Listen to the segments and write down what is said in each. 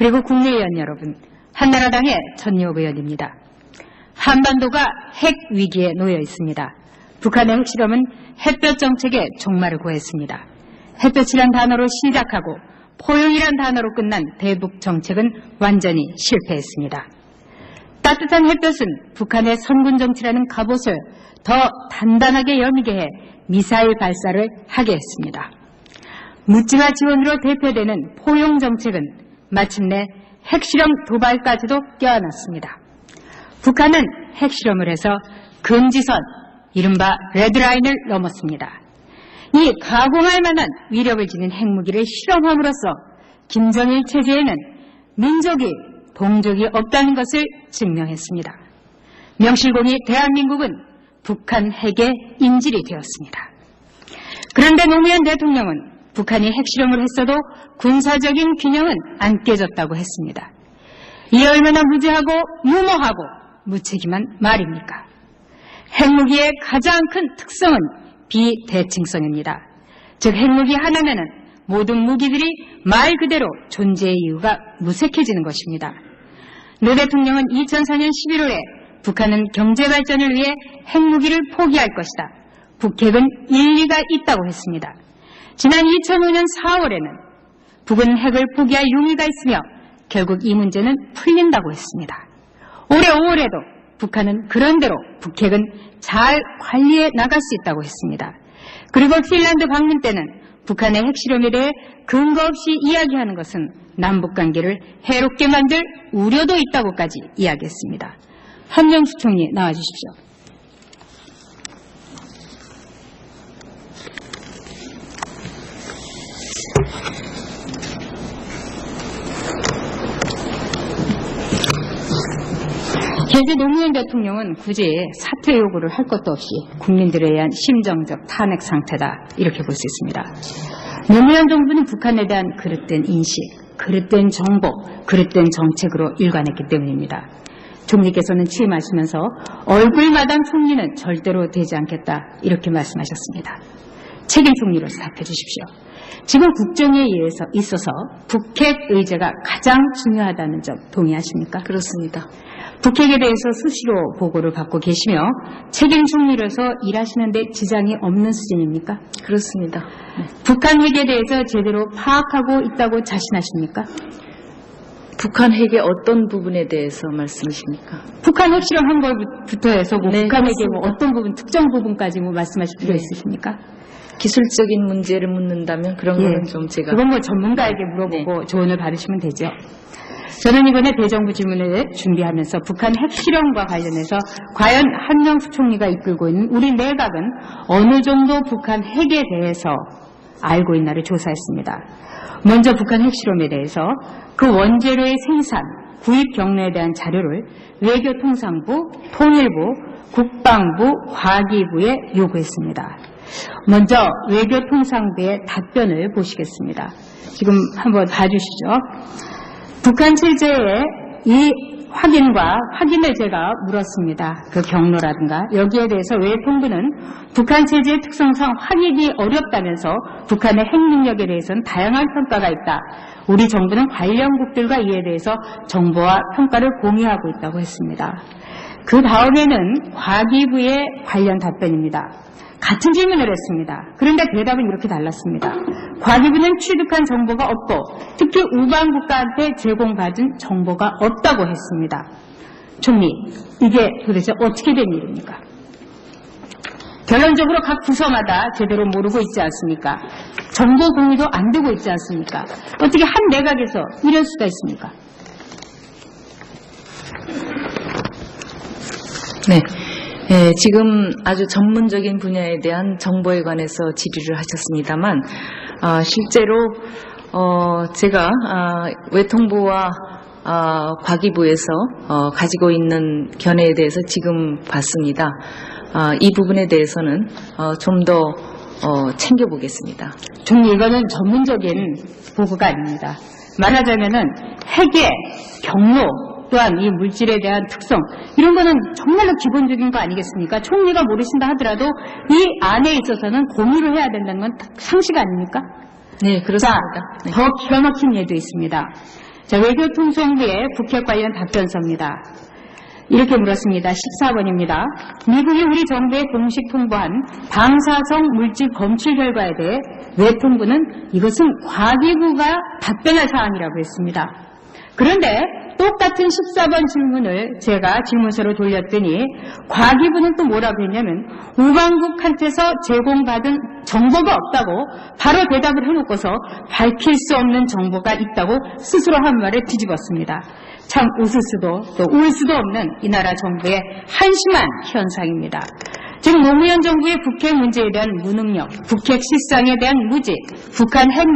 그리고 국내의원 여러분, 한나라당의 전유업 의원입니다. 한반도가 핵 위기에 놓여 있습니다. 북한의 핵실험은 햇볕 정책의 종말을 고했습니다. 햇볕이란 단어로 시작하고 포용이란 단어로 끝난 대북 정책은 완전히 실패했습니다. 따뜻한 햇볕은 북한의 선군 정치라는 갑옷을 더 단단하게 여미게 해 미사일 발사를 하게 했습니다. 묻지마 지원으로 대표되는 포용 정책은 마침내 핵실험 도발까지도 껴안았습니다. 북한은 핵실험을 해서 금지선, 이른바 레드라인을 넘었습니다. 이 가공할 만한 위력을 지닌 핵무기를 실험함으로써 김정일 체제에는 민족이 동족이 없다는 것을 증명했습니다. 명실공히 대한민국은 북한 핵의 인질이 되었습니다. 그런데 노무현 대통령은 북한이 핵실험을 했어도 군사적인 균형은 안 깨졌다고 했습니다. 이게 얼마나 무지하고 무모하고 무책임한 말입니까? 핵무기의 가장 큰 특성은 비대칭성입니다. 즉 핵무기 하나면은 모든 무기들이 말 그대로 존재의 이유가 무색해지는 것입니다. 노 대통령은 2004년 11월에 북한은 경제발전을 위해 핵무기를 포기할 것이다. 북핵은 일리가 있다고 했습니다. 지난 2005년 4월에는 북은 핵을 포기할 용의가 있으며 결국 이 문제는 풀린다고 했습니다. 올해 5월에도 북한은 그런대로 북핵은 잘 관리해 나갈 수 있다고 했습니다. 그리고 핀란드 방문 때는 북한의 핵실험에 대해 근거 없이 이야기하는 것은 남북관계를 해롭게 만들 우려도 있다고까지 이야기했습니다. 한명수 총리 나와주십시오. 현재 노무현 대통령은 굳이 사퇴 요구를 할 것도 없이 국민들에 의한 심정적 탄핵 상태다, 이렇게 볼 수 있습니다. 노무현 정부는 북한에 대한 그릇된 인식, 그릇된 정보, 그릇된 정책으로 일관했기 때문입니다. 총리께서는 취임하시면서 얼굴마당 총리는 절대로 되지 않겠다, 이렇게 말씀하셨습니다. 책임 총리로서 답해 주십시오. 지금 국정에 있어서 북핵 의제가 가장 중요하다는 점 동의하십니까? 그렇습니다. 북핵에 대해서 수시로 보고를 받고 계시며 책임 총리로서 일하시는데 지장이 없는 수준입니까? 그렇습니다. 북한 핵에 대해서 제대로 파악하고 있다고 자신하십니까? 북한 핵의 어떤 부분에 대해서 말씀이십니까? 북한 핵실험 한 것부터 해서 네, 북한 핵의 그렇습니다. 어떤 부분, 특정 부분까지 말씀하실 필요 있으십니까? 기술적인 문제를 묻는다면 그런 거는 좀 제가 그건 전문가에게 물어보고 조언을 받으시면 되죠. 저는 이번에 대정부 질문을 준비하면서 북한 핵실험과 관련해서 과연 한명수 총리가 이끌고 있는 우리 내각은 어느 정도 북한 핵에 대해서 알고 있나를 조사했습니다. 먼저 북한 핵실험에 대해서 그 원재료의 생산, 구입 경로에 대한 자료를 외교통상부, 통일부, 국방부, 과기부에 요구했습니다. 먼저 외교통상부의 답변을 보시겠습니다. 지금 한번 봐주시죠. 북한 체제의 이 확인을 제가 물었습니다. 그 경로라든가 여기에 대해서 외통부는 북한 체제의 특성상 확인이 어렵다면서 북한의 핵 능력에 대해서는 다양한 평가가 있다. 우리 정부는 관련국들과 이에 대해서 정보와 평가를 공유하고 있다고 했습니다. 그 다음에는 과기부의 관련 답변입니다. 같은 질문을 했습니다. 그런데 대답은 이렇게 달랐습니다. 과기부는 취득한 정보가 없고 특히 우방 국가한테 제공받은 정보가 없다고 했습니다. 총리, 이게 도대체 어떻게 된 일입니까? 결론적으로 각 부서마다 제대로 모르고 있지 않습니까? 정보 공유도 안 되고 있지 않습니까? 어떻게 한 내각에서 이럴 수가 있습니까? 네. 네, 지금 아주 전문적인 분야에 대한 정보에 관해서 질의를 하셨습니다만 실제로 제가 외통부와 과기부에서 가지고 있는 견해에 대해서 지금 봤습니다. 이 부분에 대해서는 좀 더 챙겨보겠습니다. 총리, 이거는 전문적인 보고가 아닙니다. 말하자면은 핵의 경로 또한 이 물질에 대한 특성, 이런 거는 정말로 기본적인 거 아니겠습니까? 총리가 모르신다 하더라도 이 안에 있어서는 공유를 해야 된다는 건 상식 아닙니까? 네, 그렇습니다. 자, 더 기가 막힌 예도 있습니다. 자, 외교통상부의 북핵 관련 답변서입니다. 이렇게 물었습니다. 14번입니다. 미국이 우리 정부에 공식 통보한 방사성 물질 검출 결과에 대해 외통부는 이것은 과기부가 답변할 사안이라고 했습니다. 그런데 똑같은 14번 질문을 제가 질문서로 돌렸더니 과기부는 또 뭐라고 했냐면 우방국한테서 제공받은 정보가 없다고 바로 대답을 해놓고서 밝힐 수 없는 정보가 있다고 스스로 한 말을 뒤집었습니다. 참 웃을 수도 또 울 수도 없는 이 나라 정부의 한심한 현상입니다. 지금 노무현 정부의 북핵 문제에 대한 무능력, 북핵 실상에 대한 무지, 북한 핵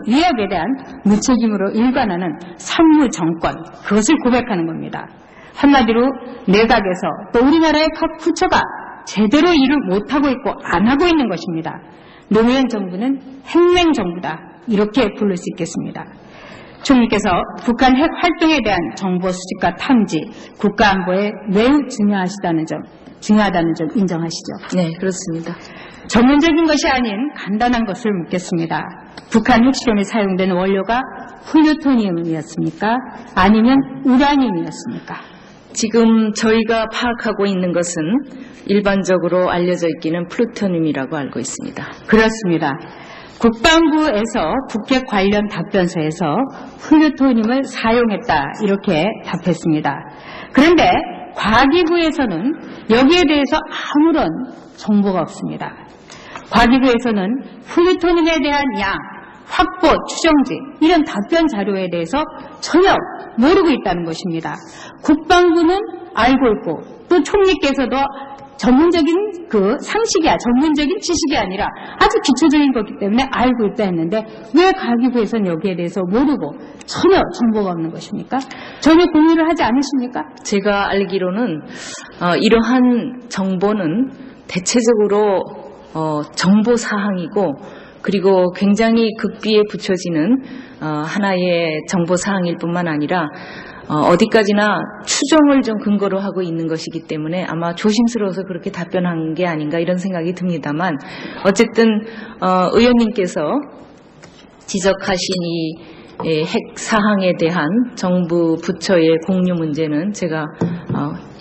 위협에 대한 무책임으로 일관하는 산무 정권, 그것을 고백하는 겁니다. 한마디로 내각에서 또 우리나라의 각 부처가 제대로 일을 못하고 있고 안 하고 있는 것입니다. 노무현 정부는 핵맹 정부다, 이렇게 부를 수 있겠습니다. 총리께서 북한 핵 활동에 대한 정보 수집과 탐지, 국가안보에 매우 중요하다는 점 인정하시죠? 네, 그렇습니다. 전문적인 것이 아닌 간단한 것을 묻겠습니다. 북한 핵실험에 사용된 원료가 플루토늄이었습니까? 아니면 우라늄이었습니까? 지금 저희가 파악하고 있는 것은 일반적으로 알려져 있기는 플루토늄이라고 알고 있습니다. 그렇습니다. 국방부에서 북핵 관련 답변서에서 플루토늄을 사용했다, 이렇게 답했습니다. 그런데 과기부에서는 여기에 대해서 아무런 정보가 없습니다. 과기부에서는 플루토늄에 대한 양, 확보, 추정지 이런 답변 자료에 대해서 전혀 모르고 있다는 것입니다. 국방부는 알고 있고 또 총리께서도 전문적인 전문적인 지식이 아니라 아주 기초적인 거기 때문에 알고 있다 했는데 왜 과기부에서는 여기에 대해서 모르고 전혀 정보가 없는 것입니까? 전혀 공유를 하지 않으십니까? 제가 알기로는 이러한 정보는 대체적으로 정보 사항이고 그리고 굉장히 극비에 붙여지는 하나의 정보 사항일 뿐만 아니라 어디까지나 추정을 좀 근거로 하고 있는 것이기 때문에 아마 조심스러워서 그렇게 답변한 게 아닌가 이런 생각이 듭니다만 어쨌든 의원님께서 지적하신 이 핵 사항에 대한 정부 부처의 공유 문제는 제가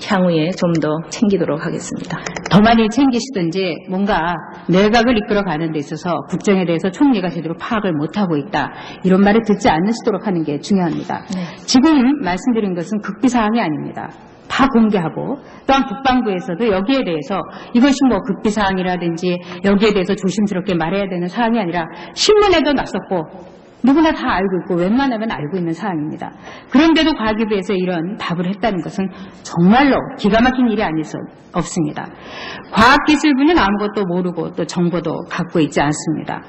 향후에 좀 더 챙기도록 하겠습니다. 더 많이 챙기시든지 뭔가 내각을 이끌어가는 데 있어서 국정에 대해서 총리가 제대로 파악을 못하고 있다, 이런 말을 듣지 않으시도록 하는 게 중요합니다. 네. 지금 말씀드린 것은 극비사항이 아닙니다. 다 공개하고 또한 국방부에서도 여기에 대해서 이것이 뭐 극비사항이라든지 여기에 대해서 조심스럽게 말해야 되는 사항이 아니라 신문에도 났었고 누구나 다 알고 있고 웬만하면 알고 있는 사항입니다. 그런데도 과기부에서 이런 답을 했다는 것은 정말로 기가 막힌 일이 아닐 수 없습니다. 과학기술부는 아무것도 모르고 또 정보도 갖고 있지 않습니다.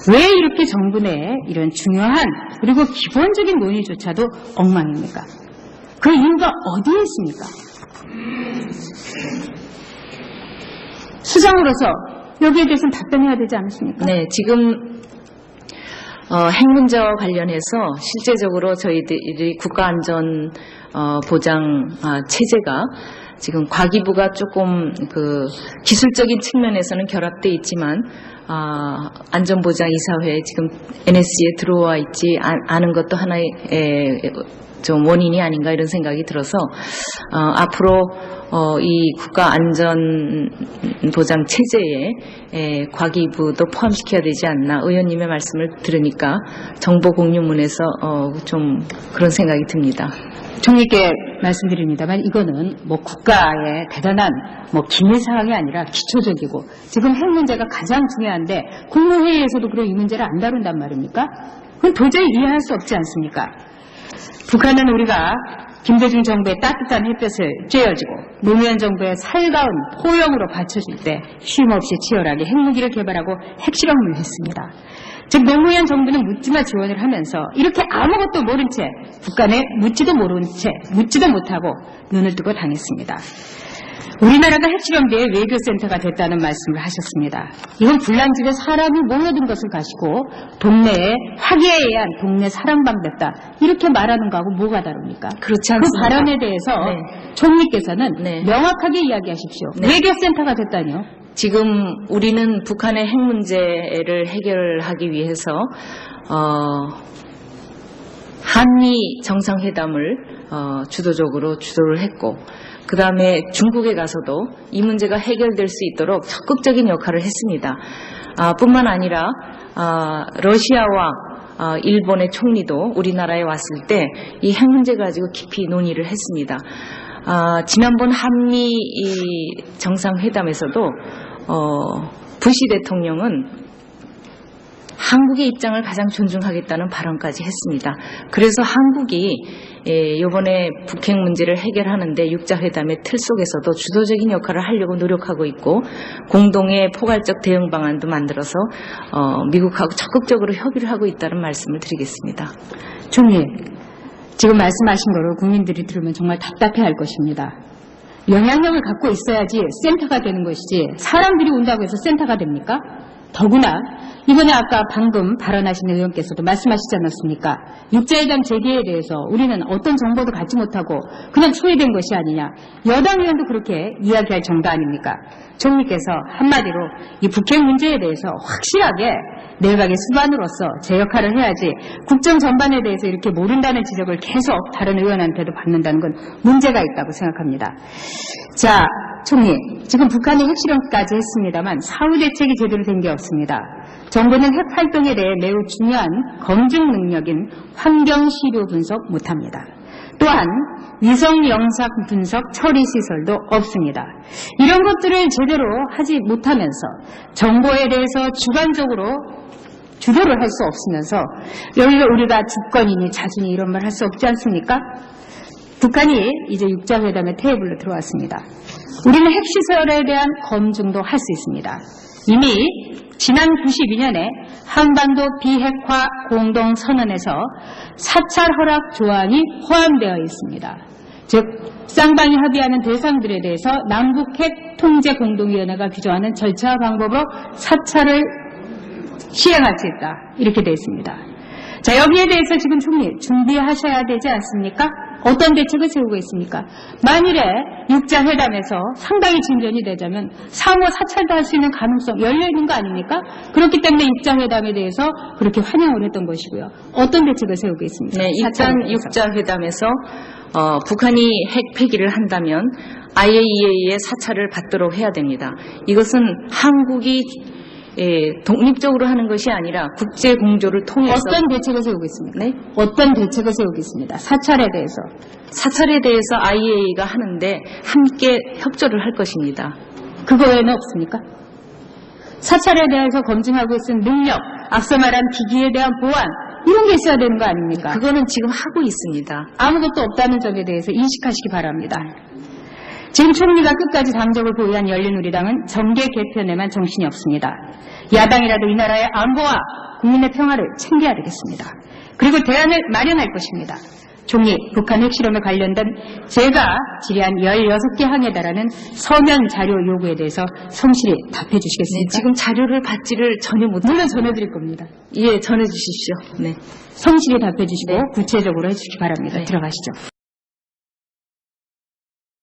왜 이렇게 정부 내에 이런 중요한 그리고 기본적인 논의조차도 엉망입니까? 그 이유가 어디에 있습니까? 수장으로서 여기에 대해서는 답변해야 되지 않으십니까? 네, 지금 핵 문제와 관련해서 실제적으로 저희들이 국가안전 보장 체제가 지금 과기부가 조금 기술적인 측면에서는 결합돼 있지만 안전보장이사회에 지금 NSC에 들어와 있지 않은 것도 하나의 좀 원인이 아닌가 이런 생각이 들어서 앞으로 이 국가안전보장 체제에 과기부도 포함시켜야 되지 않나 의원님의 말씀을 들으니까 정보 공유문에서 좀 그런 생각이 듭니다. 총리께 말씀드립니다만 이거는 뭐 국가의 대단한 뭐 기밀 사항이 아니라 기초적이고 지금 핵 문제가 가장 중요한데 국무회의에서도 그럼 이 문제를 안 다룬단 말입니까? 그건 도저히 이해할 수 없지 않습니까? 북한은 우리가 김대중 정부의 따뜻한 햇볕을 쬐어주고 노무현 정부의 살가운 포용으로 받쳐줄 때 쉼없이 치열하게 핵무기를 개발하고 핵실험을 했습니다. 즉 노무현 정부는 묻지마 지원을 하면서 이렇게 아무것도 모른 채 북한에 묻지도 모른 채 묻지도 못하고 눈을 뜨고 당했습니다. 우리나라가 핵실험 뒤에 외교센터가 됐다는 말씀을 하셨습니다. 이건 불량집에 사람이 모여든 것을 가지고 동네에 화기애애한 의한 동네 사랑방 됐다 이렇게 말하는 거하고 뭐가 다릅니까? 그렇지 않습니다. 그 발언에 대해서 네. 총리께서는 네. 명확하게 이야기하십시오. 네. 외교센터가 됐다니요? 지금 우리는 북한의 핵 문제를 해결하기 위해서 한미 정상회담을 주도적으로 주도를 했고, 그 다음에 중국에 가서도 이 문제가 해결될 수 있도록 적극적인 역할을 했습니다. 뿐만 아니라 러시아와 일본의 총리도 우리나라에 왔을 때 이 핵 문제 가지고 깊이 논의를 했습니다. 지난번 한미 정상회담에서도 부시 대통령은 한국의 입장을 가장 존중하겠다는 발언까지 했습니다. 그래서 한국이 이번에 북핵 문제를 해결하는데 육자회담의 틀 속에서도 주도적인 역할을 하려고 노력하고 있고, 공동의 포괄적 대응 방안도 만들어서 미국하고 적극적으로 협의를 하고 있다는 말씀을 드리겠습니다. 총리, 지금 말씀하신 거를 국민들이 들으면 정말 답답해할 것입니다. 영향력을 갖고 있어야지 센터가 되는 것이지 사람들이 온다고 해서 센터가 됩니까? 더구나 이번에 아까 방금 발언하신 의원께서도 말씀하시지 않았습니까? 육자회담 재개에 대해서 우리는 어떤 정보도 갖지 못하고 그냥 소외된 것이 아니냐. 여당 의원도 그렇게 이야기할 정도 아닙니까? 총리께서 한마디로 이 북핵 문제에 대해서 확실하게 내각의 수반으로서 제 역할을 해야지, 국정 전반에 대해서 이렇게 모른다는 지적을 계속 다른 의원한테도 받는다는 건 문제가 있다고 생각합니다. 자, 총리, 지금 북한이 핵실험까지 했습니다만 사후 대책이 제대로 된 게 없습니다. 정부는 핵 활동에 대해 매우 중요한 검증 능력인 환경 시료 분석 못합니다. 또한 위성 영상 분석 처리 시설도 없습니다. 이런 것들을 제대로 하지 못하면서 정보에 대해서 주관적으로 주도를 할 수 없으면서 여기가 우리가 주권이니 자신이 이런 말 할 수 없지 않습니까? 북한이 이제 육자회담의 테이블로 들어왔습니다. 우리는 핵시설에 대한 검증도 할 수 있습니다. 이미 지난 92년에 한반도 비핵화 공동선언에서 사찰 허락 조항이 포함되어 있습니다. 즉 쌍방이 합의하는 대상들에 대해서 남북핵 통제공동위원회가 규정하는 절차와 방법으로 사찰을 시행할 수 있다. 이렇게 되어 있습니다. 자, 여기에 대해서 지금 총리 준비하셔야 되지 않습니까? 어떤 대책을 세우고 있습니까? 만일에 육자회담에서 상당히 진전이 되자면 상호 사찰도 할 수 있는 가능성 열려있는 거 아닙니까? 그렇기 때문에 육자회담에 대해서 그렇게 환영을 했던 것이고요. 어떤 대책을 세우고 있습니까? 네, 일단 육자회담에서 북한이 핵 폐기를 한다면 IAEA의 사찰을 받도록 해야 됩니다. 이것은 한국이 독립적으로 하는 것이 아니라 국제 공조를 통해서. 어떤 대책을 세우고 있습니까? 네? 어떤 대책을 세우고 있습니다. 사찰에 대해서. 사찰에 대해서 IAEA가 하는데 함께 협조를 할 것입니다. 그거 외에는 없습니까? 사찰에 대해서 검증하고 있는 능력, 앞서 말한 기기에 대한 보안, 이런 게 있어야 되는 거 아닙니까? 그거는 지금 하고 있습니다. 아무것도 없다는 점에 대해서 인식하시기 바랍니다. 지금 총리가 끝까지 당적을 보유한 열린우리당은 정계 개편에만 정신이 없습니다. 야당이라도 이 나라의 안보와 국민의 평화를 챙겨야 되겠습니다. 그리고 대안을 마련할 것입니다. 총리, 북한 핵실험에 관련된 제가 질의한 16개 항에 달하는 서면 자료 요구에 대해서 성실히 답해 주시겠습니까? 네, 지금 자료를 받지를 전혀 못합니다. 물론 전해드릴 겁니다. 예, 전해주십시오. 네. 성실히 답해 주시고 네. 구체적으로 해주시기 바랍니다. 네. 들어가시죠.